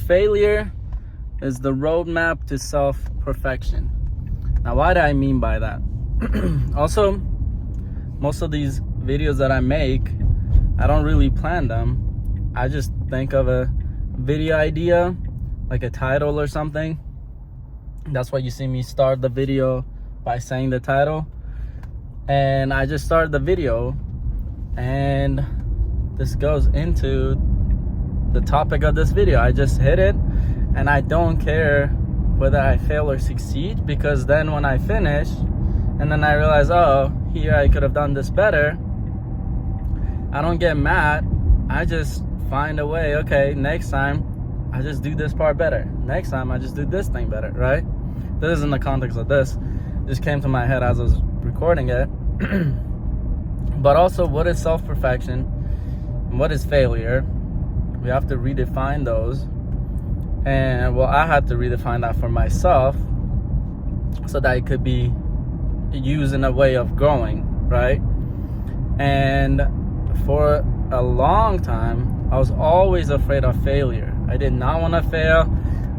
failure is the roadmap to self-perfection. Now, what do I mean by that? Also, most of these videos that I make, I don't really plan them. I just think of a video idea, like a title or something. That's why you see me start the video by saying the title. And I just started the video, and this goes into the topic of this video. I just hit it, and I don't care whether I fail or succeed, because then when I finish and then I realize, oh, here I could have done this better, I don't get mad. I just find a way. Okay, next time I just do this part better. Next time I just do this thing better, right? This is in the context of this. It just came to my head as I was recording it. But also, what is self-perfection and what is failure? We have to redefine those. And well, I had to redefine that for myself so that it could be used in a way of growing, right? And for a long time, I was always afraid of failure. I did not want to fail.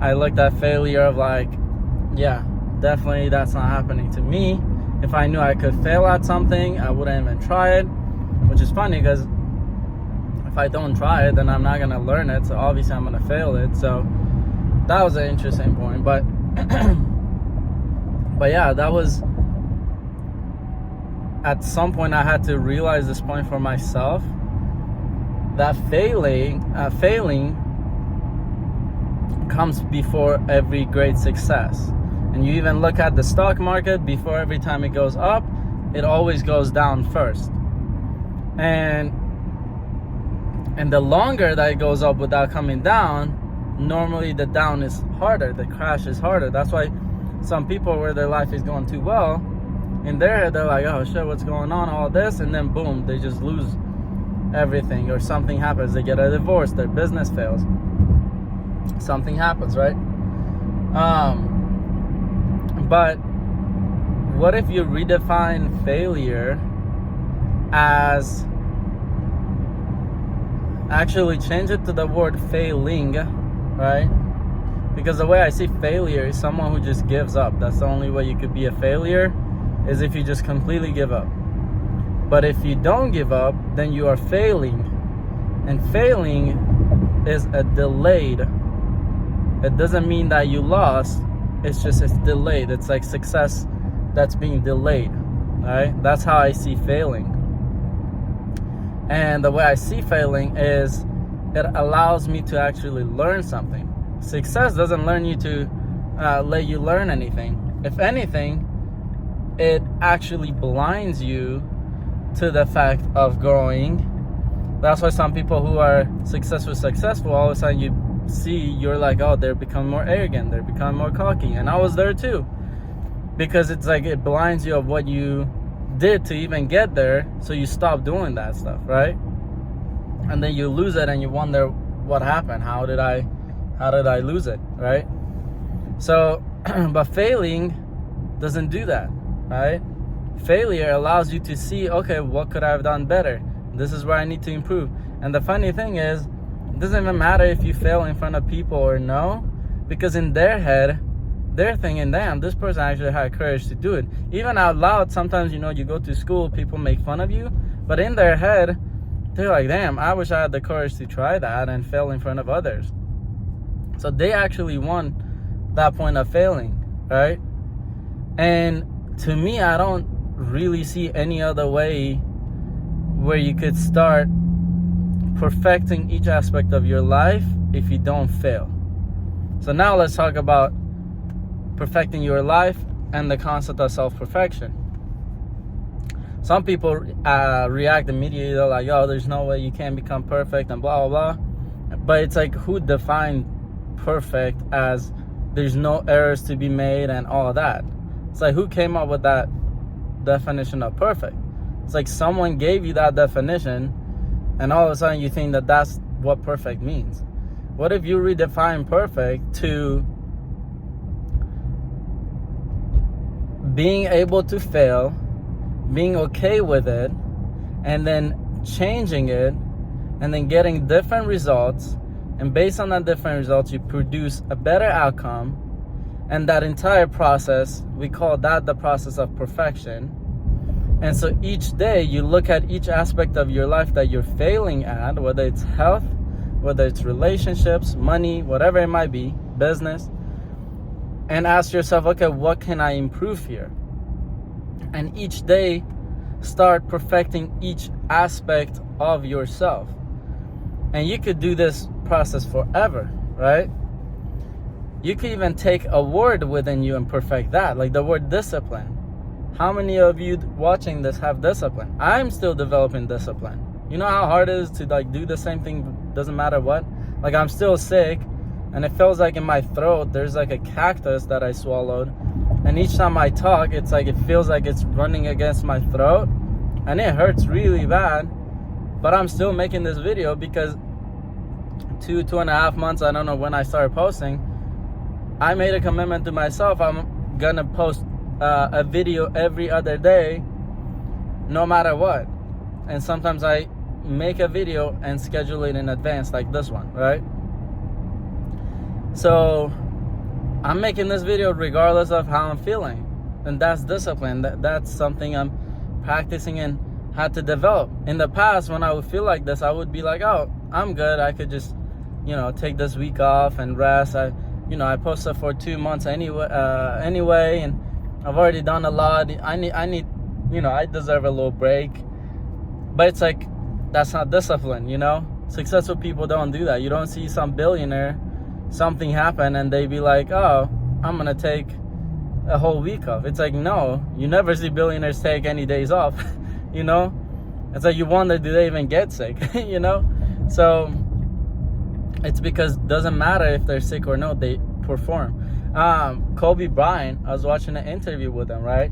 I looked at failure of like, yeah, definitely that's not happening to me. If I knew I could fail at something, I wouldn't even try it, which is funny because if I don't try it, then I'm not going to learn it. So obviously I'm going to fail it. So that was an interesting point. But yeah, that was, at some point I had to realize this point for myself, that failing comes before every great success. And you even look at the stock market, before every time it goes up, it always goes down first. And the longer that it goes up without coming down, normally the down is harder, the crash is harder. That's why some people, where their life is going too well, in their head they're like, oh shit, what's going on, all this, and then boom, they just lose everything, or something happens, they get a divorce, their business fails, something happens, right? But what if you redefine failure as, actually change it to the word failing, right? Because the way I see failure is someone who just gives up. That's the only way you could be a failure, is if you just completely give up. But if you don't give up, then you are failing. And failing is a delayed. It doesn't mean that you lost. It's just, it's delayed. It's like success that's being delayed, right? That's how I see failing. And the way I see failing is, it allows me to actually learn something. Success doesn't learn you to let you learn anything. If anything, it actually blinds you to the fact of growing. That's why some people who are successful, all of a sudden you see, you're like, oh, they're becoming more arrogant, they're becoming more cocky. And I was there too, because it's like it blinds you of what you did to even get there, so you stop doing that stuff, right? And then you lose it and you wonder what happened, how did I lose it, right? So but failing doesn't do that, right? Failure allows you to see, okay, what could I have done better? This is where I need to improve. And the funny thing is, it doesn't even matter if you fail in front of people or no, because in their head, they're thinking, damn, this person actually had courage to do it. Even out loud, sometimes, you know, you go to school, people make fun of you, but in their head, they're like, damn, I wish I had the courage to try that and fail in front of others. So they actually won that point of failing, right? And to me, I don't really see any other way where you could start perfecting each aspect of your life if you don't fail. So now let's talk about perfecting your life and the concept of self-perfection. Some people react immediately, they're like, oh, there's no way you can become perfect and blah, blah, blah. But it's like, who defined perfect as there's no errors to be made and all that? It's like, who came up with that definition of perfect? It's like someone gave you that definition, and all of a sudden you think that that's what perfect means. What if you redefine perfect to being able to fail, being okay with it, and then changing it, and then getting different results, And based on that different results, you produce a better outcome. And that entire process, we call that the process of perfection. And so each day you look at each aspect of your life that you're failing at, whether it's health, whether it's relationships, money, whatever it might be, business, and ask yourself, okay, what can I improve here? And each day start perfecting each aspect of yourself. And you could do this process forever, right? You could even take a word within you and perfect that, like the word discipline. How many of you watching this have discipline? I'm still developing discipline. You know how hard it is to like do the same thing, doesn't matter what? Like I'm still sick, and it feels like in my throat there's like a cactus that I swallowed, and each time I talk, it's like it feels like it's running against my throat, and it hurts really bad. But I'm still making this video because 2.5 months, I don't know when I started posting, I made a commitment to myself. I'm gonna post a video every other day, no matter what. And sometimes I make a video and schedule it in advance, like this one, right? So I'm making this video regardless of how I'm feeling, and that's discipline. That's something I'm practicing and had to develop. In the past, when I would feel like this, I would be like, oh, I'm good, I could just, take this week off and rest. I posted for 2 months anyway, and I've already done a lot. I need, I deserve a little break. But it's like, that's not discipline, Successful people don't do that. You don't see some billionaire, something happen, and they be like, oh, I'm gonna take a whole week off. It's like, no, you never see billionaires take any days off. It's like you wonder, do they even get sick? So it's because it doesn't matter if they're sick or not, they perform. Kobe Bryant, I was watching an interview with him, right?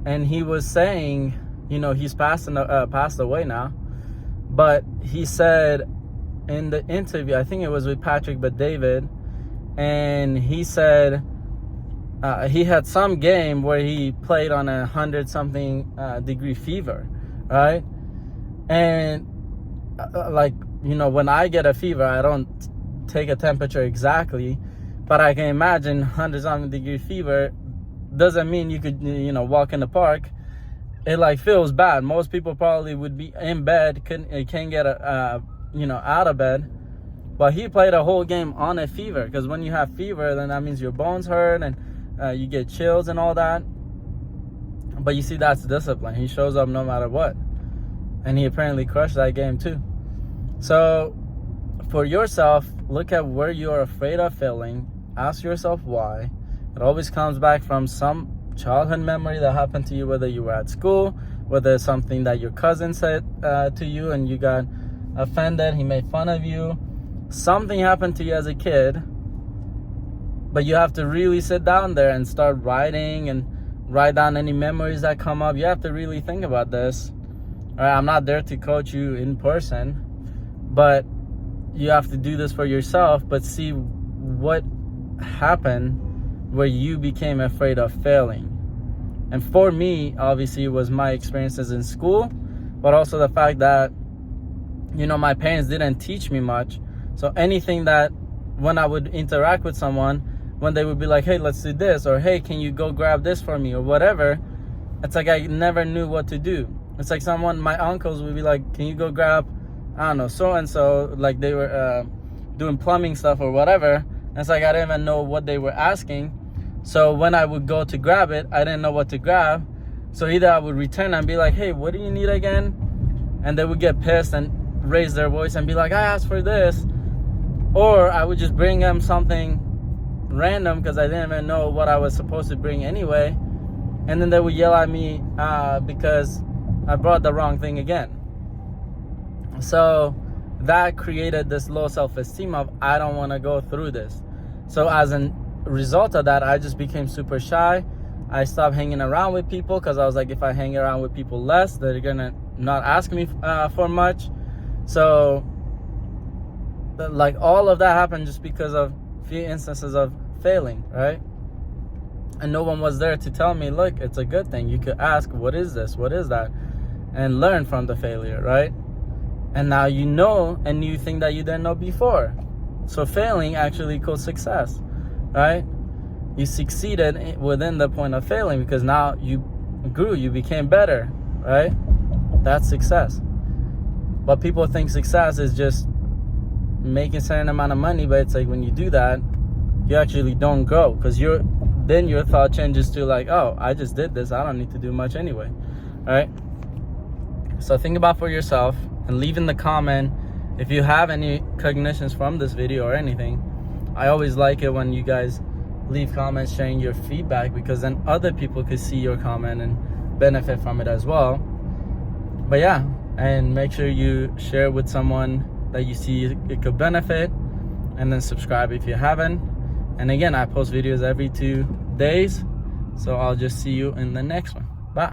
And he was saying, he's passed away now, but he said in the interview, I think it was with Patrick but David, and he said he had some game where he played on 100-something degree fever, right? And when I get a fever, I don't take a temperature exactly, but I can imagine 100-something degree fever doesn't mean you could, walk in the park. It feels bad. Most people probably would be in bed, can't get out of bed. But he played a whole game on a fever, because when you have fever, then that means your bones hurt and you get chills and all that. But you see, that's discipline. He shows up no matter what, and he apparently crushed that game too. So for yourself, look at where you are afraid of failing. Ask yourself why. It always comes back from some childhood memory that happened to you, whether you were at school, whether it's something that your cousin said to you and you got offended, he made fun of you. Something happened to you as a kid, but you have to really sit down there and start writing and write down any memories that come up. You have to really think about this. All right, I'm not there to coach you in person, but you have to do this for yourself, but see what happened where you became afraid of failing. And for me, obviously, it was my experiences in school, but also the fact that, my parents didn't teach me much. So anything that when I would interact with someone, when they would be like, hey, let's do this, or hey, can you go grab this for me, or whatever, it's like I never knew what to do. It's like my uncles would be like, can you go grab, I don't know, so-and-so, like they were doing plumbing stuff or whatever. And it's like I didn't even know what they were asking. So when I would go to grab it, I didn't know what to grab. So either I would return and be like, hey, what do you need again? And they would get pissed and raise their voice and be like, I asked for this. Or I would just bring them something random because I didn't even know what I was supposed to bring anyway. And then they would yell at me because I brought the wrong thing again. So that created this low self-esteem of, I don't want to go through this. So as a result of that, I just became super shy. I stopped hanging around with people because I was like, if I hang around with people less, they're going to not ask me for much. So all of that happened just because of a few instances of failing, right? And no one was there to tell me, look, it's a good thing. You could ask, what is this? What is that? And learn from the failure, right? and now you know a new thing that you didn't know before. So failing actually equals success, right? You succeeded within the point of failing because now you grew, you became better, right? That's success. But people think success is just making a certain amount of money, but it's like when you do that, you actually don't grow, because then your thought changes to like, oh, I just did this, I don't need to do much anyway. All right, so think about for yourself and leave in the comment if you have any cognitions from this video or anything. I always like it when you guys leave comments sharing your feedback, because then other people could see your comment and benefit from it as well. But yeah, and make sure you share it with someone that you see it could benefit, and then subscribe if you haven't. And again, I post videos every 2 days, so I'll just see you in the next one.